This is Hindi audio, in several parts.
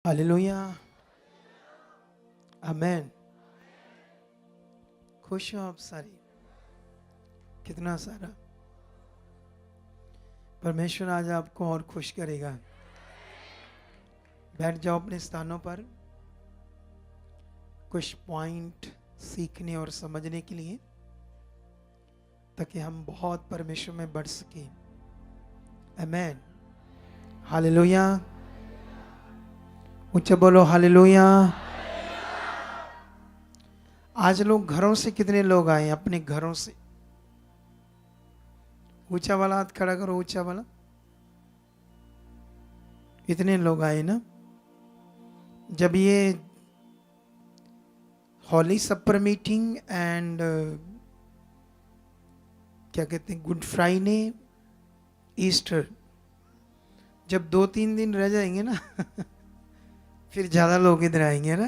हालेलुया। आमेन। खुश हो आप सारी? कितना सारा परमेश्वर आज आपको और खुश करेगा। बैठ जाओ अपने स्थानों पर। कुछ पॉइंट सीखने और समझने के लिए, ताकि हम बहुत परमेश्वर में बढ़ सके। आमेन। हालेलुया। ऊंचे बोलो हालेलुया। आज लोग घरों से, कितने लोग आए अपने घरों से? ऊंचा वाला हाथ खड़ा करो, ऊंचा वाला। इतने लोग आए ना। जब ये हॉली सपर मीटिंग एंड क्या कहते हैं, गुड फ्राइडे, ईस्टर, जब 2-3 दिन रह जाएंगे ना फिर ज़्यादा लोग इधर आएंगे ना,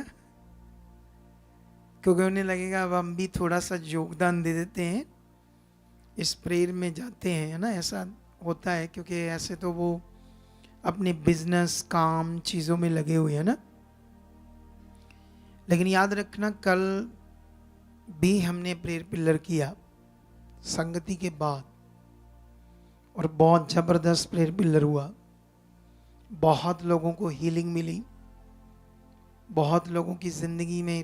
क्योंकि उन्हें लगेगा अब हम भी थोड़ा सा योगदान दे देते हैं, इस प्रेयर में जाते हैं, है ना। ऐसा होता है, क्योंकि ऐसे तो वो अपने बिजनेस, काम, चीज़ों में लगे हुए हैं ना। लेकिन याद रखना, कल भी हमने प्रेयर पिलर किया संगति के बाद, और बहुत ज़बरदस्त प्रेयर पिलर हुआ। बहुत लोगों को हीलिंग मिली, बहुत लोगों की ज़िंदगी में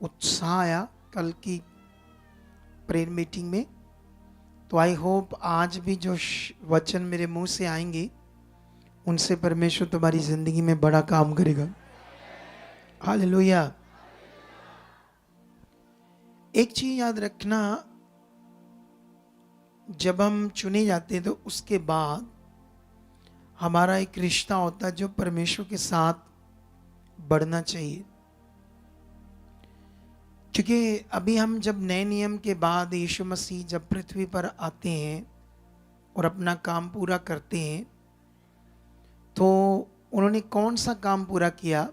उत्साह आया कल की प्रेयर मीटिंग में। तो आई होप आज भी जो वचन मेरे मुंह से आएंगे, उनसे परमेश्वर तुम्हारी ज़िंदगी में बड़ा काम करेगा। हालेलुया। एक चीज़ याद रखना, जब हम चुने जाते हैं तो उसके बाद हमारा एक रिश्ता होता है जो परमेश्वर के साथ बढ़ना चाहिए। क्योंकि अभी हम जब नए नियम के बाद यीशु मसीह जब पृथ्वी पर आते हैं और अपना काम पूरा करते हैं, तो उन्होंने कौन सा काम पूरा किया?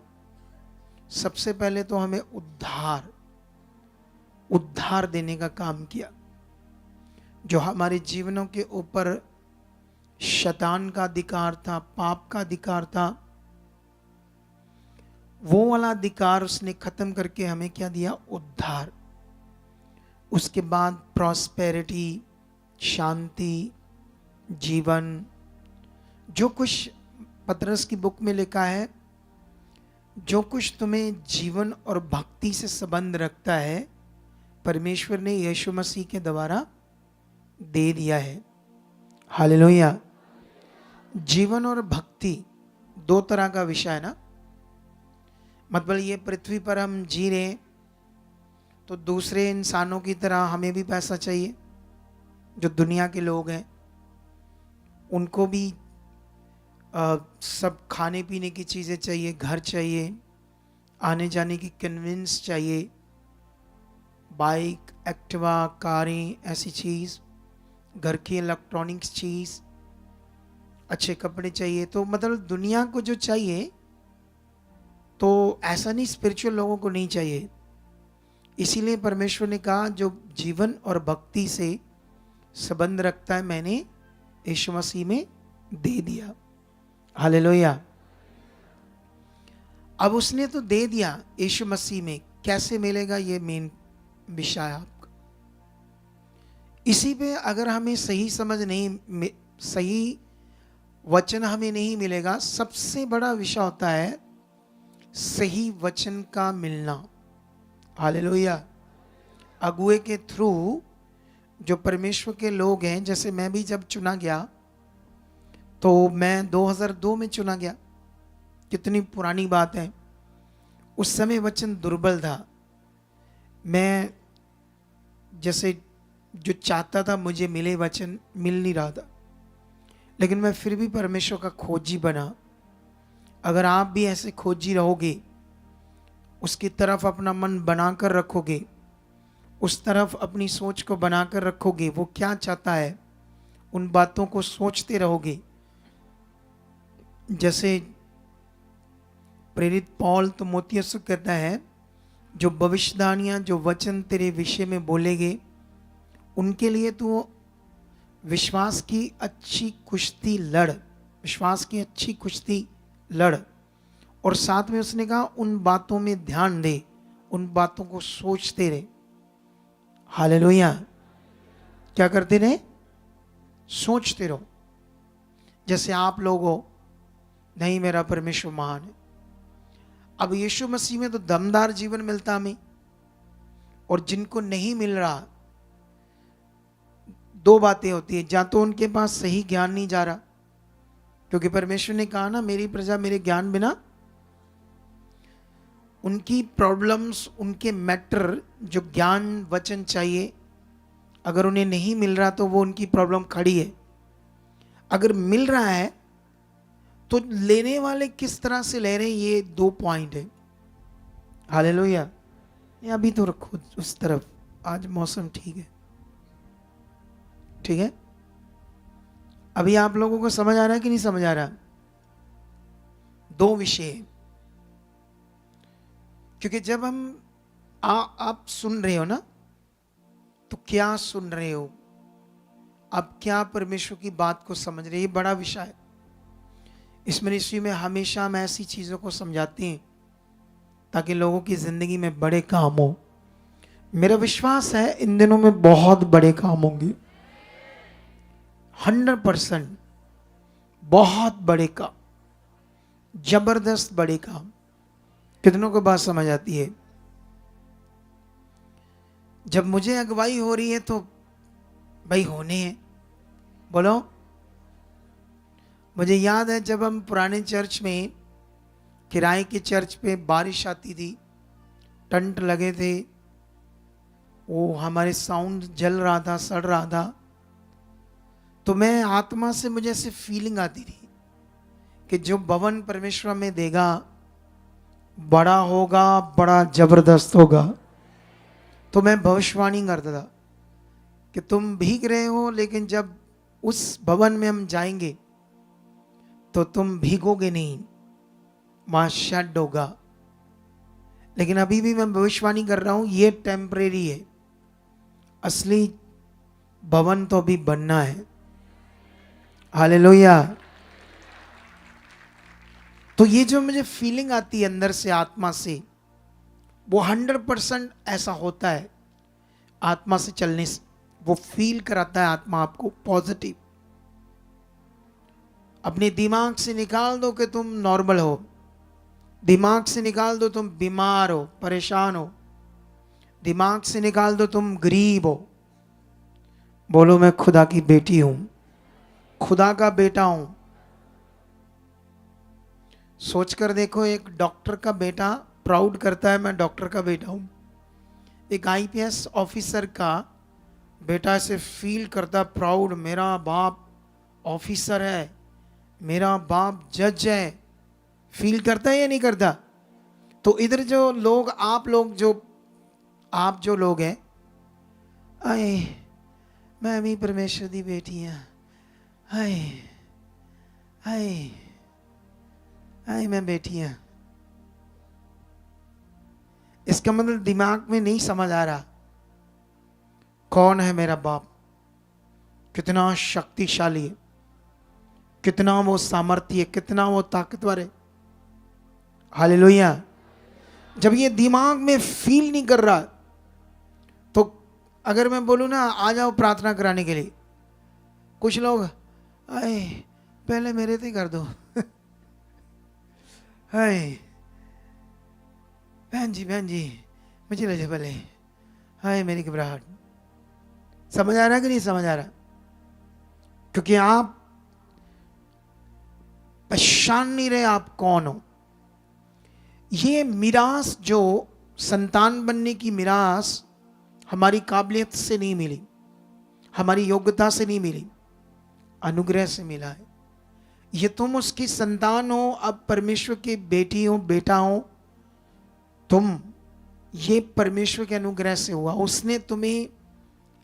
सबसे पहले तो हमें उद्धार देने का काम किया। जो हमारे जीवनों के ऊपर शैतान का अधिकार था, पाप का अधिकार था, वो वाला अधिकार उसने खत्म करके हमें क्या दिया? उद्धार। उसके बाद प्रॉस्पेरिटी, शांति, जीवन, जो कुछ पतरस की बुक में लिखा है, जो कुछ तुम्हें जीवन और भक्ति से संबंध रखता है, परमेश्वर ने यीशु मसीह के द्वारा दे दिया है। हालेलुया। जीवन और भक्ति दो तरह का विषय है ना। मतलब ये पृथ्वी पर हम जी रहे हैं, तो दूसरे इंसानों की तरह हमें भी पैसा चाहिए। जो दुनिया के लोग हैं उनको भी सब खाने पीने की चीज़ें चाहिए, घर चाहिए, आने जाने की कन्वेंस चाहिए, बाइक, एक्टिवा, कारें, ऐसी चीज़, घर की इलेक्ट्रॉनिक्स चीज़, अच्छे कपड़े चाहिए। तो मतलब दुनिया को जो चाहिए, तो ऐसा नहीं स्पिरिचुअल लोगों को नहीं चाहिए। इसीलिए परमेश्वर ने कहा जो जीवन और भक्ति से संबंध रखता है, मैंने यीशु मसीह में दे दिया। हालेलुया। अब उसने तो दे दिया यीशु मसीह में, कैसे मिलेगा ये मेन विषय आपका। इसी पे अगर हमें सही समझ नहीं, सही वचन हमें नहीं मिलेगा, सबसे बड़ा विषय होता है सही वचन का मिलना। हालेलुया। अगुए के थ्रू जो परमेश्वर के लोग हैं, जैसे मैं भी जब चुना गया, तो मैं 2002 में चुना गया। कितनी पुरानी बात है। उस समय वचन दुर्बल था। मैं जैसे जो चाहता था मुझे मिले, वचन मिल नहीं रहा था, लेकिन मैं फिर भी परमेश्वर का खोजी बना। अगर आप भी ऐसे खोजी रहोगे, उसकी तरफ अपना मन बनाकर रखोगे, उस तरफ अपनी सोच को बनाकर रखोगे, वो क्या चाहता है उन बातों को सोचते रहोगे। जैसे प्रेरित पौल तो तिमुथियुस को कहता है, जो भविष्यवाणियां, जो वचन तेरे विषय में बोलेंगे, उनके लिए तू विश्वास की अच्छी कुश्ती लड़, विश्वास की अच्छी कुश्ती लड़, और साथ में उसने कहा उन बातों में ध्यान दे, उन बातों को सोचते रहे। हालेलुया। क्या करते रहे? सोचते रहो। जैसे आप लोग हो, नहीं मेरा परमेश्वर महान है। अब यीशु मसीह में तो दमदार जीवन मिलता हमें, और जिनको नहीं मिल रहा, दो बातें होती है, या तो उनके पास सही ज्ञान नहीं जा रहा, क्योंकि परमेश्वर ने कहा ना मेरी प्रजा मेरे ज्ञान बिना, उनकी प्रॉब्लम्स, उनके मैटर, जो ज्ञान वचन चाहिए, अगर उन्हें नहीं मिल रहा तो वो उनकी प्रॉब्लम खड़ी है। अगर मिल रहा है तो लेने वाले किस तरह से ले रहे हैं, ये दो पॉइंट है। हालेलुया। ये अभी तो रखो उस तरफ, आज मौसम ठीक है, ठीक है। अभी आप लोगों को समझ आ रहा है कि नहीं समझ आ रहा? दो विषय, क्योंकि जब हम आप सुन रहे हो ना, तो क्या सुन रहे हो, आप क्या परमेश्वर की बात को समझ रहे हो, ये बड़ा विषय है। इस मिनिस्ट्री में हमेशा हम ऐसी चीजों को समझाते हैं ताकि लोगों की जिंदगी में बड़े काम हो। मेरा विश्वास है इन दिनों में बहुत बड़े काम होंगे, 100%, बहुत बड़े काम, जबरदस्त बड़े काम। कितनों को बात समझ आती है? जब मुझे अगुवाई हो रही है तो भाई होने हैं, बोलो। मुझे याद है जब हम पुराने चर्च में, किराए के चर्च पे बारिश आती थी, टंट लगे थे, वो हमारे साउंड जल रहा था, सड़ रहा था, तो मैं आत्मा से मुझे ऐसे फीलिंग आती थी कि जो भवन परमेश्वर में देगा बड़ा होगा, बड़ा जबरदस्त होगा। तो मैं भविष्यवाणी करता था कि तुम भीग रहे हो, लेकिन जब उस भवन में हम जाएंगे तो तुम भीगोगे नहीं, वहां शेड होगा। लेकिन अभी भी मैं भविष्यवाणी कर रहा हूं, ये टेम्परेरी है, असली भवन तो अभी बनना है। हालेलुया। तो ये जो मुझे फीलिंग आती है अंदर से, आत्मा से, वो 100% ऐसा होता है। आत्मा से चलने से वो फील कराता है आत्मा आपको पॉजिटिव। अपने दिमाग से निकाल दो कि तुम नॉर्मल हो, दिमाग से निकाल दो तुम बीमार हो, परेशान हो, दिमाग से निकाल दो तुम गरीब हो। बोलो मैं खुदा की बेटी हूं, खुदा का बेटा हूं। सोचकर देखो, एक डॉक्टर का बेटा प्राउड करता है मैं डॉक्टर का बेटा हूं। एक आईपीएस ऑफिसर का बेटा ऐसे फील करता प्राउड, मेरा बाप ऑफिसर है, मेरा बाप जज है। फील करता है या नहीं करता? तो इधर जो लोग, आप जो लोग हैं, आए मैं भी परमेश्वर दी बेटी हाँ, हाय हाय हाय मैं बेटी हाँ। इसका मतलब दिमाग में नहीं समझ आ रहा कौन है मेरा बाप, कितना शक्तिशाली है, कितना वो सामर्थ्य है, कितना वो ताकतवर है। हालेलुया। जब ये दिमाग में फील नहीं कर रहा, तो अगर मैं बोलूं ना आ जाओ प्रार्थना कराने के लिए, कुछ लोग आए पहले मेरे से कर दो हाय बहन जी मुझे ले जाओ पहले, हाय मेरी घबराहट। समझ आ रहा कि नहीं समझ आ रहा? क्योंकि आप पहचान नहीं रहे आप कौन हो। ये मिरास, जो संतान बनने की मिरास, हमारी काबिलियत से नहीं मिली, हमारी योग्यता से नहीं मिली, अनुग्रह से मिला है। ये तुम उसकी संतान हो, अब परमेश्वर की बेटी हो, बेटा हो तुम, ये परमेश्वर के अनुग्रह से हुआ। उसने तुम्हें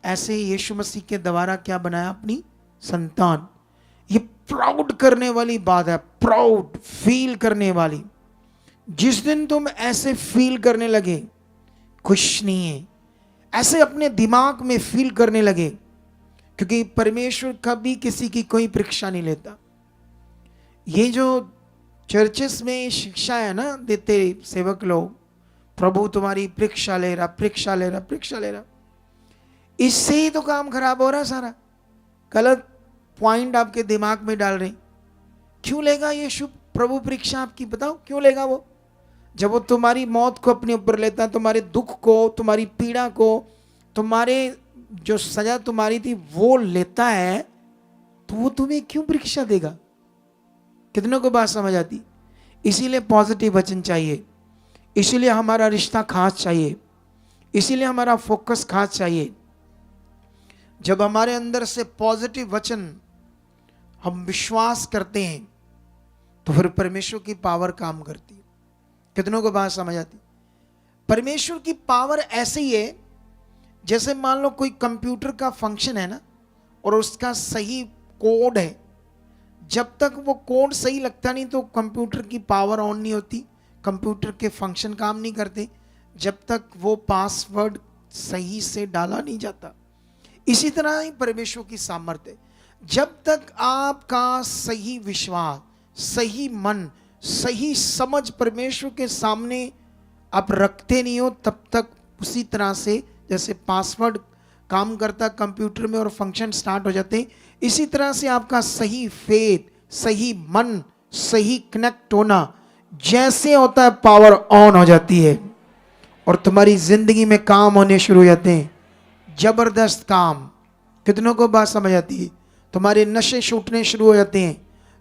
ऐसे यीशु मसीह के द्वारा क्या बनाया? अपनी संतान। ये प्राउड करने वाली बात है, प्राउड फील करने वाली। जिस दिन तुम ऐसे फील करने लगे, खुश नहीं है, ऐसे अपने दिमाग में फील करने लगे, क्योंकि परमेश्वर कभी किसी की कोई परीक्षा नहीं लेता। ये जो चर्चेस में शिक्षा है ना, देते सेवक लोग, प्रभु तुम्हारी परीक्षा ले रहा, परीक्षा ले रहा, परीक्षा ले रहा। इससे ही तो काम खराब हो रहा सारा। गलत पॉइंट आपके दिमाग में डाल रहे। क्यों लेगा यीशु प्रभु परीक्षा आपकी? बताओ क्यों लेगा वो? जब वो तुम्हारी मौत को अपने ऊपर लेता है, तुम्हारे दुख को, तुम्हारी पीड़ा को, तुम्हारे जो सजा तुम्हारी थी वो लेता है, तो वो तुम्हें क्यों परीक्षा देगा? कितनों को बात समझ आती? इसीलिए पॉजिटिव वचन चाहिए, इसीलिए हमारा रिश्ता खास चाहिए, इसीलिए हमारा फोकस खास चाहिए। जब हमारे अंदर से पॉजिटिव वचन हम विश्वास करते हैं तो फिर परमेश्वर की पावर काम करती है। कितनों को बात समझ आती? परमेश्वर की पावर ऐसे ही है जैसे मान लो कोई कंप्यूटर का फंक्शन है ना, और उसका सही कोड है, जब तक वो कोड सही लगता नहीं तो कंप्यूटर की पावर ऑन नहीं होती, कंप्यूटर के फंक्शन काम नहीं करते जब तक वो पासवर्ड सही से डाला नहीं जाता। इसी तरह ही परमेश्वर की सामर्थ्य, जब तक आपका सही विश्वास, सही मन, सही समझ परमेश्वर के सामने आप रखते नहीं हो, तब तक उसी तरह से जैसे पासवर्ड काम करता कंप्यूटर में और फंक्शन स्टार्ट हो जाते हैं, इसी तरह से आपका सही फेथ, सही मन, सही कनेक्ट होना जैसे होता है, पावर ऑन हो जाती है और तुम्हारी जिंदगी में काम होने शुरू हो जाते हैं, जबरदस्त काम। कितनों को बात समझ आती है? तुम्हारे नशे छूटने शुरू हो जाते हैं,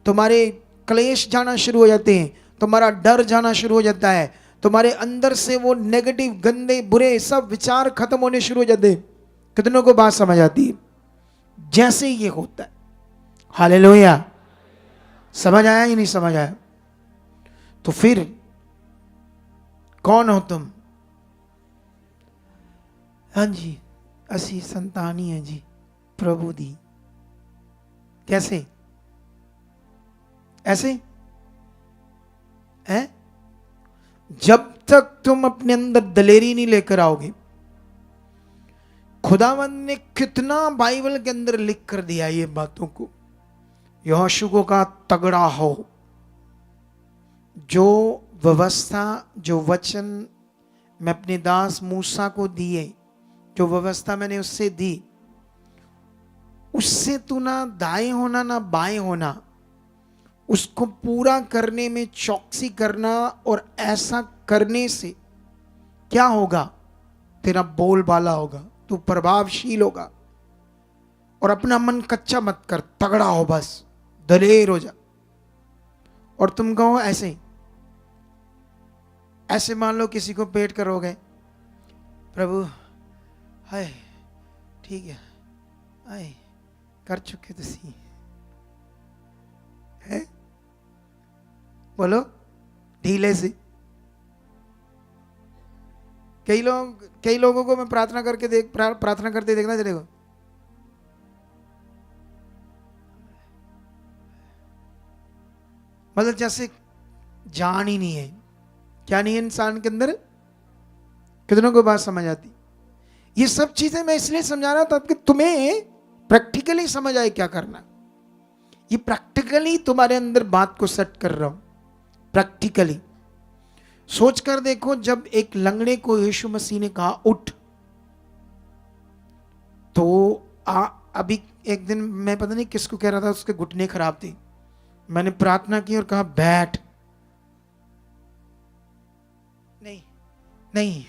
तुम्हारे क्लेश जाना शुरू हो जाते हैं, तुम्हारा डर जाना शुरू हो जाता है, तुम्हारे अंदर से वो नेगेटिव, गंदे, बुरे सब विचार खत्म होने शुरू हो जाते हैं। कितनों को बात समझ आती है? जैसे ये होता है। हालेलुया। समझ आया या नहीं समझ आया? तो फिर कौन हो तुम? हाँ जी, असी संतान ही है जी प्रभु दी। कैसे? ऐसे है? जब तक तुम अपने अंदर दलेरी नहीं लेकर आओगे, खुदावंद ने कितना बाइबल के अंदर लिख कर दिया ये बातों को। यहोशू को कहा तगड़ा हो। जो व्यवस्था, जो वचन मैं अपने दास मूसा को दिए, जो व्यवस्था मैंने उससे दी, उससे तू ना दाएं होना ना बाएं होना, उसको पूरा करने में चौकसी करना। और ऐसा करने से क्या होगा? तेरा बोलबाला होगा, तू प्रभावशील होगा। और अपना मन कच्चा मत कर, तगड़ा हो, बस दलेर हो जा। और तुम कहो ऐसे ऐसे मान लो किसी को पेट कर हो गए, प्रभु हाय ठीक है, हाय कर चुके तुसी है, बोलो ढीले से। कई लोगों को मैं प्रार्थना करते देखना चलेगा, मतलब जैसे जान ही नहीं है। क्या नहीं है इंसान के अंदर? कितनों को बात समझ आती? ये सब चीजें मैं इसलिए समझा रहा था कि तुम्हें प्रैक्टिकली समझ आए क्या करना। ये प्रैक्टिकली तुम्हारे अंदर बात को सेट कर रहा हूं। प्रैक्टिकली सोच कर देखो, जब एक लंगड़े को यीशु मसीह ने कहा उठ, तो अभी एक दिन मैं पता नहीं किसको कह रहा था, उसके घुटने खराब थे, मैंने प्रार्थना की और कहा बैठ। नहीं नहीं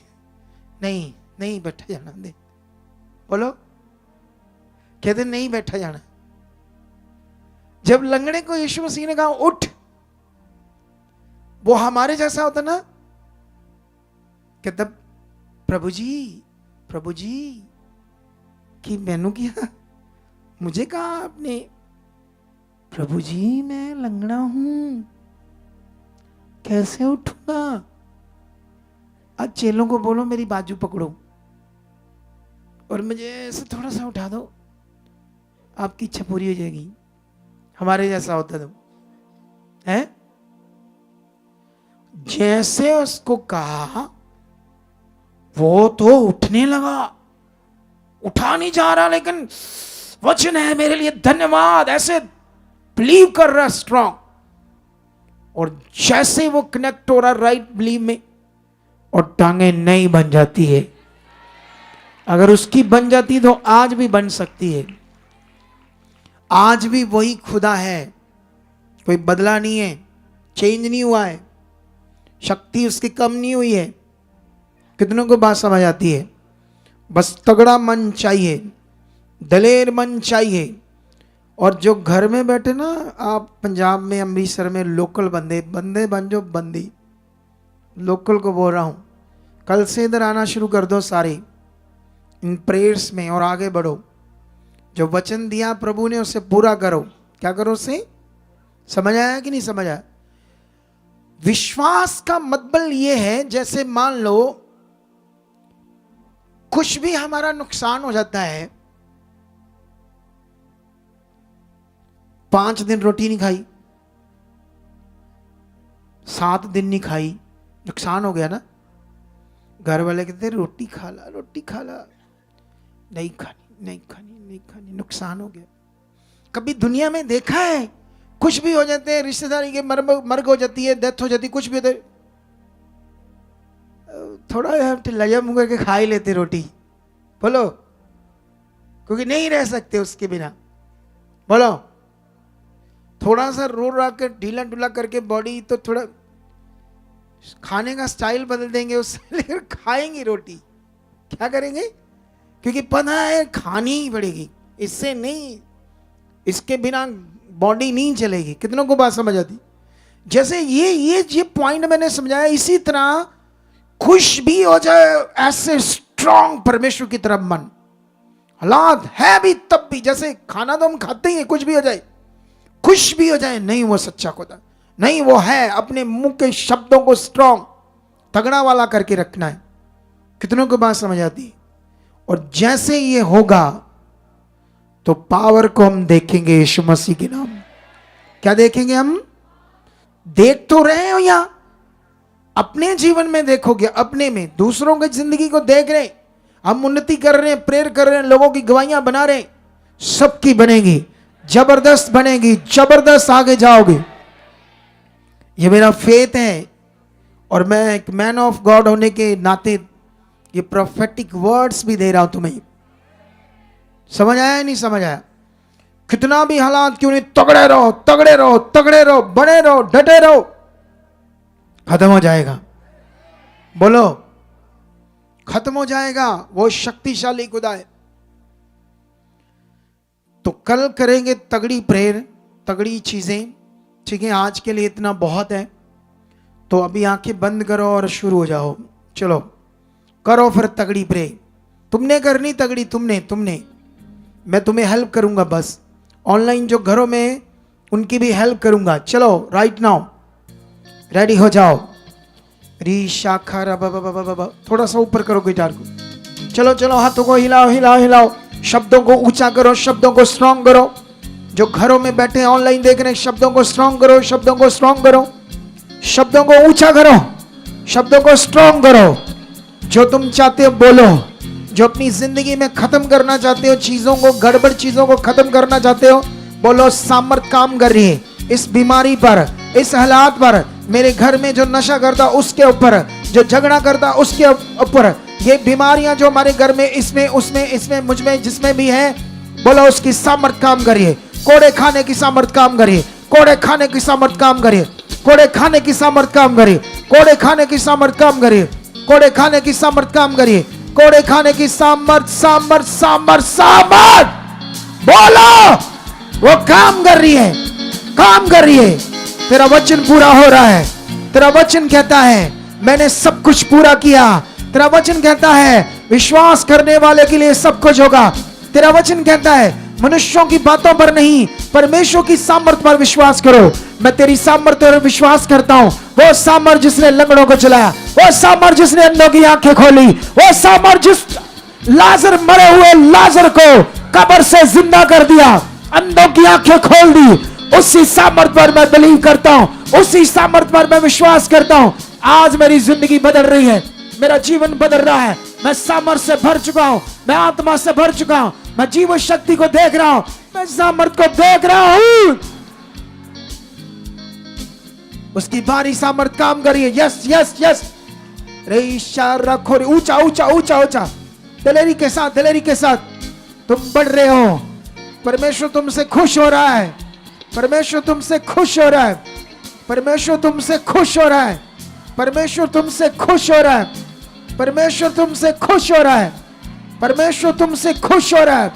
नहीं नहीं बैठा जाना दे, बोलो, कहते नहीं बैठा जाना। जब लंगड़े को यीशु मसीह ने कहा उठ, वो हमारे जैसा होता ना, कहता प्रभु जी कि मैनू किया, मुझे कहा आपने, प्रभु जी मैं लंगड़ा हूं, कैसे उठूंगा? आज चेलों को बोलो मेरी बाजू पकड़ो और मुझे ऐसे थोड़ा सा उठा दो, आपकी इच्छा पूरी हो जाएगी। हमारे जैसा होता तो है। जैसे उसको कहा वो तो उठने लगा, उठा नहीं जा रहा, लेकिन वचन है मेरे लिए धन्यवाद, ऐसे बिलीव कर रहा स्ट्रॉन्ग। और जैसे वो कनेक्ट हो रहा राइट बिलीव में, और टांगे नई बन जाती है। अगर उसकी बन जाती तो आज भी बन सकती है। आज भी वही खुदा है, कोई बदला नहीं है, चेंज नहीं हुआ है, शक्ति उसकी कम नहीं हुई है। कितनों को बात समझ आती है? बस तगड़ा मन चाहिए, दलेर मन चाहिए। और जो घर में बैठे ना, आप पंजाब में अमृतसर में लोकल बंदे बन जो बंदी, लोकल को बोल रहा हूँ, कल से इधर आना शुरू कर दो सारे इन प्रेयर्स में और आगे बढ़ो। जो वचन दिया प्रभु ने उसे पूरा करो। क्या करो उसे? समझ आया कि नहीं समझ आया? विश्वास का मतलब ये है, जैसे मान लो कुछ भी हमारा नुकसान हो जाता है, 5 दिन रोटी नहीं खाई, 7 दिन नहीं खाई, नुकसान हो गया ना। घर वाले कहते रोटी खा ला, रोटी खा ला, नहीं खानी, नहीं खानी, नहीं खानी, नुकसान हो गया। कभी दुनिया में देखा है कुछ भी हो जाते हैं, रिश्तेदारी के मर्ग हो जाती है, डेथ हो जाती है, कुछ भी होता है, थोड़ा लजा मुंह करके खा ही लेते रोटी। बोलो, क्योंकि नहीं रह सकते उसके बिना। बोलो, थोड़ा सा रो रहा के ढीला ढुला करके बॉडी, तो थोड़ा खाने का स्टाइल बदल देंगे उससे, लेकर खाएंगे रोटी। क्या करेंगे? क्योंकि पता है खानी ही पड़ेगी, इससे नहीं, इसके बिना बॉडी नहीं चलेगी। कितनों को बात समझ आती? जैसे ये पॉइंट मैंने समझाया, इसी तरह खुश भी हो जाए ऐसे स्ट्रांग परमेश्वर की तरफ मन, हालात है भी तब भी, जैसे खाना तो हम खाते ही हैं, कुछ भी हो जाए, खुश भी हो जाए, नहीं वो सच्चा खुदा नहीं, वो है। अपने मुंह के शब्दों को स्ट्रांग तगड़ा वाला करके रखना है। कितनों को बात समझ आती? और जैसे ये होगा तो पावर को हम देखेंगे यीशु मसीह के नाम। क्या देखेंगे? हम देख तो रहे हो, या अपने जीवन में देखोगे, अपने में, दूसरों की जिंदगी को देख रहे, हम उन्नति कर रहे हैं, प्रेयर कर रहे हैं, लोगों की गवाहियां बना रहे, सबकी बनेगी, जबरदस्त बनेगी, जबरदस्त आगे जाओगे। ये मेरा फेथ है। और मैं एक मैन ऑफ गॉड होने के नाते ये प्रोफेटिक वर्ड्स भी दे रहा हूं तुम्हें। समझ आया नहीं समझ आया? कितना भी हालात क्यों नहीं, तगड़े रहो, तगड़े रहो, तगड़े रहो, बने रहो, डटे रहो, खत्म हो जाएगा। बोलो, खत्म हो जाएगा। वो शक्तिशाली खुदा है। तो कल करेंगे तगड़ी प्रेयर, तगड़ी चीजें। ठीक है, आज के लिए इतना बहुत है। तो अभी आंखें बंद करो और शुरू हो जाओ। चलो करो फिर तगड़ी प्रे। तुमने करनी तगड़ी, तुमने मैं तुम्हें हेल्प करूंगा। बस ऑनलाइन जो घरों में, उनकी भी हेल्प करूंगा। चलो राइट नाउ रेडी हो जाओ। री शाखा रब, थोड़ा सा ऊपर करो गिटार को। चलो चलो, हाथों को हिलाओ हिलाओ हिलाओ, शब्दों को ऊंचा करो, शब्दों को स्ट्रांग करो। जो घरों में बैठे ऑनलाइन देख रहे हैं, शब्दों को स्ट्रांग करो, शब्दों को स्ट्रांग करो, शब्दों को ऊंचा करो, शब्दों को स्ट्रांग करो। जो तुम चाहते हो बोलो। जो अपनी जिंदगी में खत्म करना चाहते हो, चीजों को, गड़बड़ चीजों को खत्म करना चाहते हो, बोलो सामर्थ काम कर रही है इस बीमारी पर, इस हालात पर, मेरे घर में जो नशा करता उसके ऊपर, जो झगड़ा करता उसके ऊपर, ये बीमारियां जो हमारे घर में, इसमें उसमें, इसमें मुझमें, जिसमें भी है, बोलो उसकी सामर्थ काम करिए। कोड़े खाने की सामर्थ काम करिए, कोड़े खाने की सामर्थ काम करिए, कोड़े खाने की सामर्थ काम करिए, कोड़े खाने की सामर्थ काम करिए, कोड़े खाने की सामर्थ काम करिए, कोड़े खाने की सामर्थ, सामर्थ, सामर्थ, सामर्थ। बोलो, वो काम कर रही है, काम कर रही है। तेरा वचन पूरा हो रहा है। तेरा वचन कहता है मैंने सब कुछ पूरा किया। तेरा वचन कहता है विश्वास करने वाले के लिए सब कुछ होगा। तेरा वचन कहता है मनुष्यों की बातों पर नहीं, परमेश्वर की सामर्थ पर विश्वास करो। मैं तेरी सामर्थ पर विश्वास करता हूं। वो सामर्थ जिसने लंगड़ों को चलाया, वो सामर्थ जिसने अंधों की आंखें खोली, वो सामर्थ जिस लाजर, मरे हुए लाजर को कब्र से जिंदा कर दिया, अंधों की आंखें खोल दी, उसी सामर्थ पर मैं बिलीव करता हूं, उसी सामर्थ पर मैं विश्वास करता हूं। आज मेरी जिंदगी बदल रही है, मेरा जीवन बदल रहा है। मैं सामर्थ से भर चुका हूं, मैं आत्मा से भर चुका हूं, मैं जीवन शक्ति को देख रहा हूं, मैं सामर्थ को देख रहा हूं। उसकी भारी सामर्थ काम कर रही है। यस यस यस, रे इशारा खोरी, ऊंचा ऊंचा ऊंचा ऊंचा, दिलेरी के साथ तुम बढ़ रहे हो। परमेश्वर तुमसे खुश हो रहा है, परमेश्वर तुमसे खुश हो रहा है, परमेश्वर तुमसे खुश हो रहा है, परमेश्वर तुमसे खुश हो रहा है, परमेश्वर तुमसे खुश हो रहा है, परमेश्वर तुमसे खुश हो रहा है,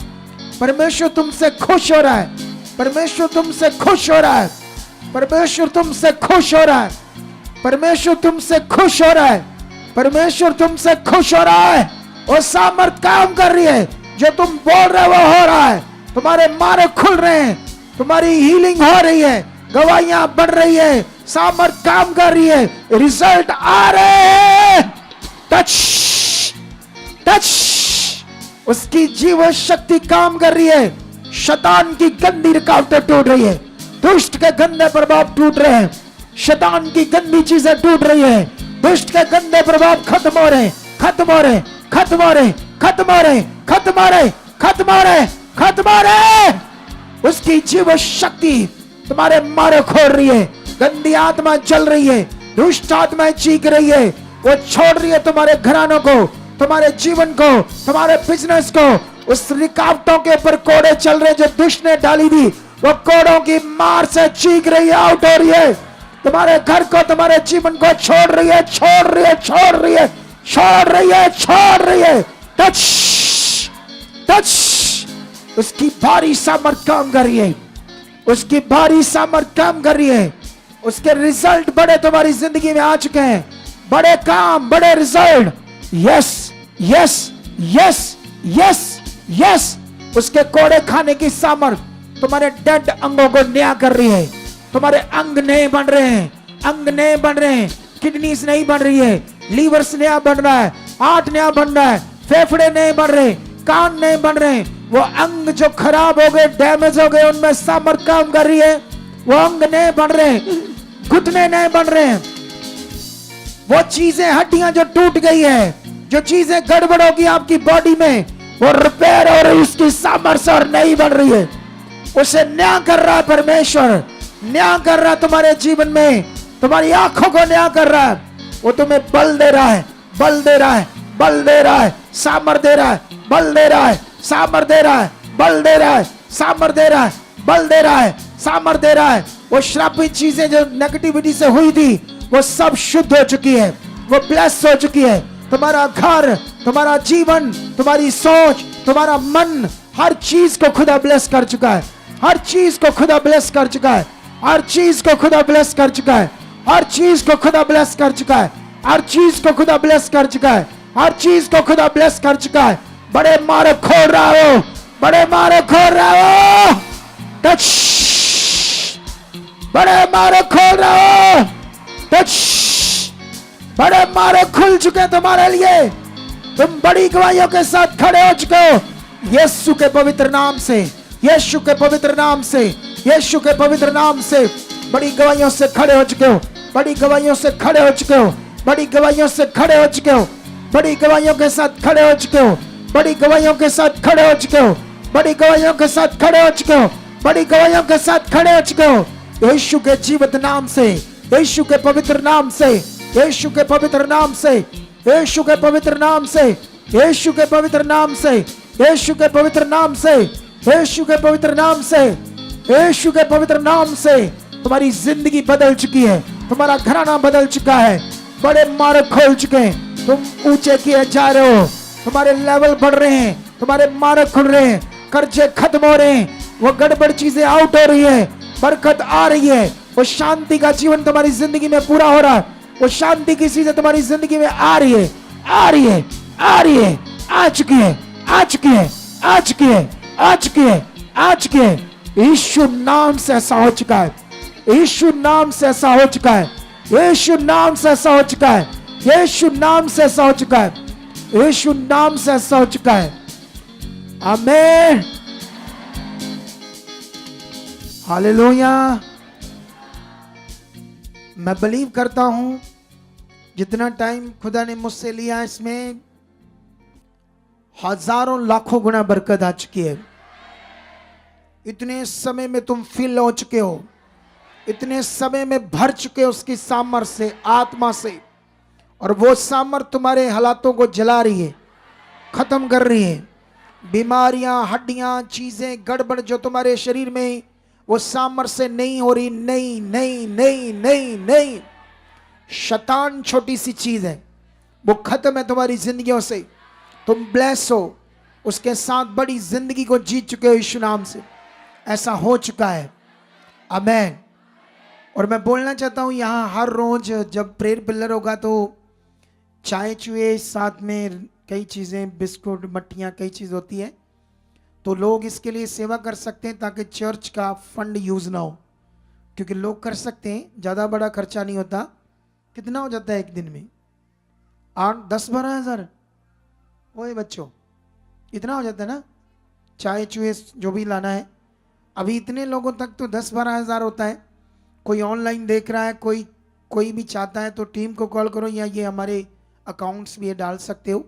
परमेश्वर तुमसे खुश हो रहा है, परमेश्वर तुमसे खुश हो रहा है, परमेश्वर तुमसे खुश हो रहा है, परमेश्वर तुमसे खुश हो रहा है, परमेश्वर तुमसे खुश हो रहा है। और सामर्थ काम कर रही है, जो तुम बोल रहे हो वो हो रहा है। तुम्हारे मारे खुल रहे हैं, तुम्हारी हीलिंग हो रही है, गवाहियां बढ़ रही है, सामर्थ काम कर रही है, रिजल्ट आ रहे हैं। टच टच, उसकी जीव शक्ति काम कर रही है। शैतान की गंदी रुकावटें टूट रही है, दुष्ट के गंदे प्रभाव टूट रहे हैं, शैतान की गंदी चीजें टूट रही है, दुष्ट के गंदे प्रभाव खत्म हो रहे, खत्म हो रहे, खत्म हो रहे, खत्म हो रहे, खत्म हो रहे, खत्म हो रहे, खत्म हो रहे। उसकी जीव शक्ति तुम्हारे मारे खोल रही है, गंदी आत्मा चल रही है, दुष्ट आत्माएं चीख रही है, वो छोड़ रही है तुम्हारे घरानों को, तुम्हारे जीवन को, तुम्हारे बिजनेस को। उस रुकावटों के ऊपर कोड़े चल रहे जो दुष्ट ने डाली थी, वो कोड़ों की मार से चीख रही है, आउट हो रही है। तुम्हारे घर को, तुम्हारे जीवन को छोड़ रही है, छोड़ रही है, छोड़ रही है, छोड़ रही है, छोड़ रही है। टच टच, उसकी भारी सामर्थ काम कर रही है, उसकी भारी सामर्थ काम कर रही है। उसके रिजल्ट बड़े तुम्हारी जिंदगी में आ चुके हैं, बड़े काम, बड़े result. Yes yes yes yes yes, उसके कोड़े खाने की सामर्थ तुम्हारे डेड अंगों को नया कर रही है। तुम्हारे अंग नए बन रहे हैं, अंग नए बन रहे हैं, किडनीज नहीं बन रही है, लीवर्स नया बन रहा है, हार्ट नया बन रहा है, फेफड़े नए बन रहे, कान नए बन रहे। वो अंग जो खराब हो गए, डैमेज हो गए, उनमें सामर्थ काम कर रही है, वो अंग नए बन रहे, घुटने नए बन रहे हैं। वो चीजें, हड्डियां जो टूट गई है, जो चीजें गड़बड़ होगी आपकी बॉडी में, वो रिपेयर हो रही, उसकी सामर्थ्य और नई बन रही है। उसे न्याय कर रहा है परमेश्वर, न्याय कर रहा है तुम्हारे जीवन में, तुम्हारी आंखों को न्याय कर रहा है। वो तुम्हें बल दे रहा है, बल दे रहा है, बल दे रहा है, सामर्थ दे रहा है, बल दे रहा है, सामर्थ दे रहा है, बल दे रहा है, सामर्थ दे रहा है, बल दे रहा है, सामर्थ दे रहा है। वो श्रापित चीजें जो नेगेटिविटी से हुई थी, वो सब शुद्ध हो चुकी है, वो ब्लेस हो चुकी है। तुम्हारा घर, तुम्हारा जीवन, तुम्हारी सोच, तुम्हारा मन, हर चीज को खुदा ब्लेस कर चुका है, हर चीज को खुदा ब्लेस कर चुका है, हर चीज को खुदा ब्लेस कर चुका है, हर चीज को खुदा ब्लेस कर चुका है, हर चीज को खुदा ब्लेस कर चुका है, हर चीज को खुदा ब्लेस कर चुका है। बड़े मारे खोल रहा हो, बड़े मारे खोल रहा हो, टच, बड़े मारे खोल रहा हो, टच, बड़े मारे खुल चुके तुम्हारे लिए। तुम बड़ी गवाहियों के साथ खड़े हो चुके हो, यीशु के पवित्र नाम से, यीशु के पवित्र नाम से, यीशु के पवित्र नाम से बड़ी गवाहियों से खड़े हो चुके हो, बड़ी गवाहियों से खड़े हो चुके हो, बड़ी गवाहियों से खड़े हो चुके हो, बड़ी गवाहियों के साथ खड़े हो चुके हो, बड़ी गवाहियों के साथ खड़े हो चुके हो, बड़ी गवाहियों के साथ खड़े हो चुके हो, बड़ी गवाहियों के साथ खड़े हो चुके हो। यीशु के जीवित नाम से, यीशु के पवित्र नाम से, यीशु के पवित्र नाम से, यीशु के पवित्र नाम से, यीशु के पवित्र नाम से, यीशु के पवित्र नाम से, यीशु के पवित्र नाम से, यीशु के पवित्र नाम से तुम्हारी जिंदगी बदल चुकी है, तुम्हारा घराना बदल चुका है, बड़े मार्ग खोल चुके हैं, तुम ऊंचे किए जा रहे हो, तुम्हारे लेवल बढ़ रहे हैं, तुम्हारे मार्ग खुल रहे हैं, कर्जे खत्म हो रहे हैं, वो गड़बड़ चीजें आउट हो रही है, बरकत आ रही है, वो शांति का जीवन तुम्हारी जिंदगी में पूरा हो रहा है, वो शांति की चीजें तुम्हारी जिंदगी में आ रही है, आ रही है, आ रही है, आ चुकी है, आ चुकी है, आ चुकी है, आ चुकी है, आ चुकी है। यीशु नाम से ऐसा हो चुका है, यीशु नाम से ऐसा हो चुका है, यीशु नाम से ऐसा हो चुका है, यीशु नाम से ऐसा हो चुका है, यीशु नाम से ऐसा हो चुका है। आमीन, हालेलुया। मैं बिलीव करता हूं जितना टाइम खुदा ने मुझसे लिया, इसमें हजारों लाखों गुना बरकत आ चुकी है। इतने समय में तुम फिल हो चुके हो, इतने समय में भर चुके उसकी सामर्थ्य से, आत्मा से, और वो सामर्थ्य तुम्हारे हालातों को जला रही है, खत्म कर रही है। बीमारियां, हड्डियां, चीजें गड़बड़ जो तुम्हारे शरीर में वो सामर्थ्य से नहीं हो रही, नहीं नहीं नहीं नहीं नहीं, शैतान छोटी सी चीज है, वो खत्म है तुम्हारी जिंदगियों से। तुम ब्लेस हो, उसके साथ बड़ी जिंदगी को जीत चुके हो यीशु नाम से। ऐसा हो चुका है, आमेन। और मैं बोलना चाहता हूं, यहां हर रोज जब प्रेयर पिलर होगा तो चाय चुए, साथ में कई चीजें, बिस्कुट, मट्ठियां, कई चीज होती है, तो लोग इसके लिए सेवा कर सकते हैं ताकि चर्च का फंड यूज ना हो। क्योंकि लोग कर सकते हैं, ज़्यादा बड़ा खर्चा नहीं होता। कितना हो जाता है एक दिन में? 8-10-12 हज़ार, ओए बच्चों, इतना हो जाता है ना। चाय चूहे जो भी लाना है, अभी इतने लोगों तक तो 10-12 हज़ार होता है। कोई ऑनलाइन देख रहा है, कोई भी चाहता है तो टीम को कॉल करो, या ये हमारे अकाउंट्स भी ये डाल सकते हो,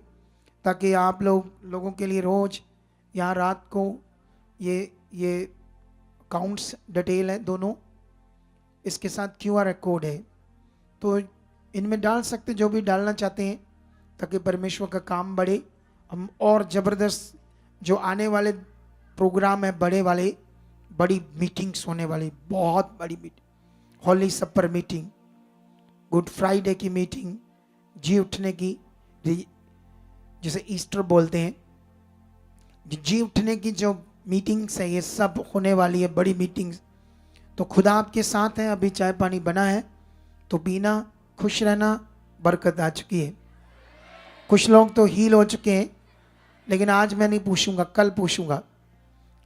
ताकि आप लोगों के लिए रोज़ यहाँ रात को ये अकाउंट्स डिटेल है दोनों, इसके साथ QR कोड है, तो इनमें डाल सकते जो भी डालना चाहते हैं, ताकि परमेश्वर का काम बढ़े। हम और ज़बरदस्त जो आने वाले प्रोग्राम है, बड़े वाले, बड़ी मीटिंग्स होने वाली, बहुत बड़ी मीटिंग, होली सपर मीटिंग, गुड फ्राइडे की मीटिंग, जी उठने की, जिसे ईस्टर बोलते हैं, जी उठने की जो मीटिंग्स है, ये सब होने वाली है, बड़ी मीटिंग्स। तो खुदा आपके साथ है। अभी चाय पानी बना है तो पीना, खुश रहना, बरकत आ चुकी है। कुछ लोग तो हील हो चुके हैं, लेकिन आज मैं नहीं पूछूंगा, कल पूछूंगा,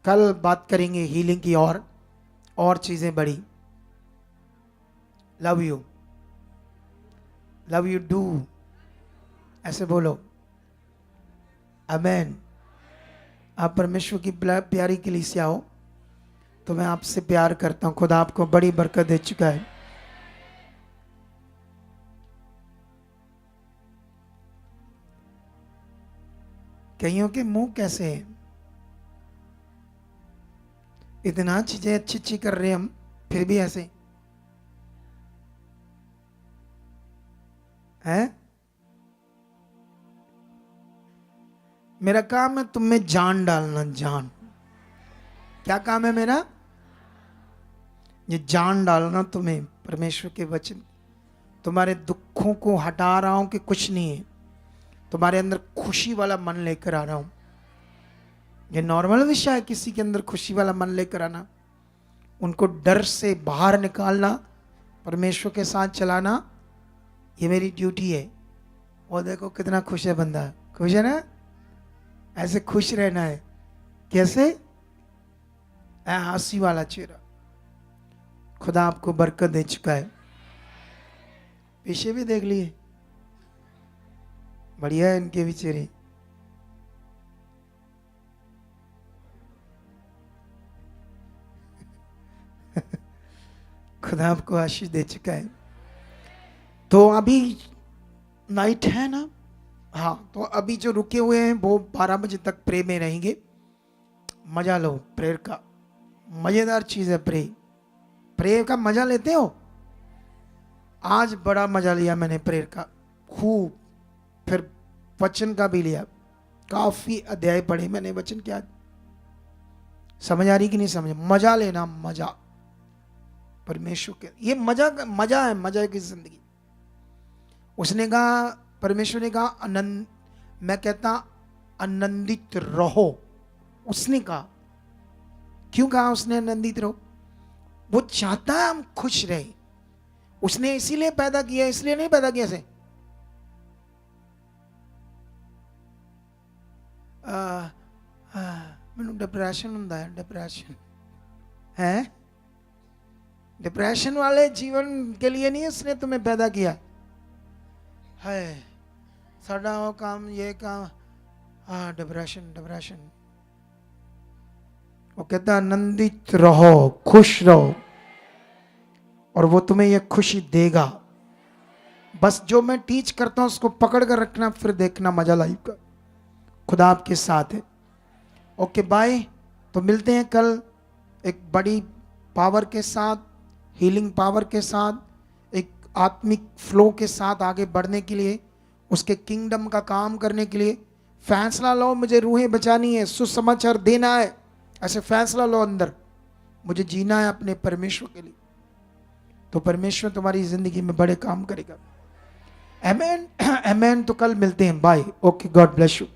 कल बात करेंगे हीलिंग की और चीज़ें बड़ी। Love you, love you do, ऐसे बोलो, आमेन। आप परमेश्वर की प्यारी कलीसिया हो, तो मैं आपसे प्यार करता हूं। खुदा आपको बड़ी बरकत दे चुका है। कईयों के मुंह कैसे हैं, इतना चीजें अच्छी अच्छी कर रहे हैं हम, फिर भी ऐसे हैं। मेरा काम है तुम में जान डालना, जान। क्या काम है मेरा? ये जान डालना तुम्हें, परमेश्वर के वचन। तुम्हारे दुखों को हटा रहा हूं कि कुछ नहीं है, तुम्हारे अंदर खुशी वाला मन लेकर आ रहा हूं। ये नॉर्मल विषय है, किसी के अंदर खुशी वाला मन लेकर आना, उनको डर से बाहर निकालना, परमेश्वर के साथ चलाना, ये मेरी ड्यूटी है। और देखो कितना खुश है बंदा, खुश है ना? ऐसे खुश रहना है। कैसे? हंसी वाला चेहरा। खुदा आपको बरकत दे चुका है। पीछे भी देख लिए, बढ़िया है इनके भी चेहरे। खुदा आपको आशीष दे चुका है। तो अभी नाइट है ना, हाँ, तो अभी जो रुके हुए हैं वो 12 बजे तक प्रे में रहेंगे। मजा लो प्रेयर का, मजेदार चीज है प्रेयर का मजा लेते हो? आज बड़ा मजा लिया मैंने प्रेयर का, खूब। फिर वचन का भी लिया, काफी अध्याय पढ़े मैंने वचन के। आज समझ आ रही कि नहीं समझ? मजा लेना, मजा परमेश्वर के, ये मजा है, मजा की जिंदगी। उसने कहा, परमेश्वर ने कहा आनंद, मैं कहता आनंदित रहो। उसने कहा, क्यों कहा उसने आनंदित रहो? वो चाहता है हम खुश रहे। उसने इसीलिए पैदा किया, इसलिए नहीं पैदा किया से मैनू डिप्रेशन हुंदा है, डिप्रेशन है, डिप्रेशन वाले जीवन के लिए नहीं उसने तुम्हें पैदा किया है। साडा वो काम, ये काम, हाँ, डिप्रेशन। वो कहता आनंदित रहो, खुश रहो, और वो तुम्हें ये खुशी देगा। बस जो मैं टीच करता हूं उसको पकड़ कर रखना, फिर देखना मजा लाइफ का। खुदा आपके साथ है। Okay bye. तो मिलते हैं कल एक बड़ी पावर के साथ, हीलिंग पावर के साथ, एक आत्मिक फ्लो के साथ आगे बढ़ने के लिए, उसके किंगडम का काम करने के लिए फैसला लो, मुझे रूहें बचानी है, सुसमाचार देना है, ऐसे फैसला लो अंदर, मुझे जीना है अपने परमेश्वर के लिए, तो परमेश्वर तुम्हारी जिंदगी में बड़े काम करेगा। आमेन आमेन। तो कल मिलते हैं, bye. Okay, God bless you.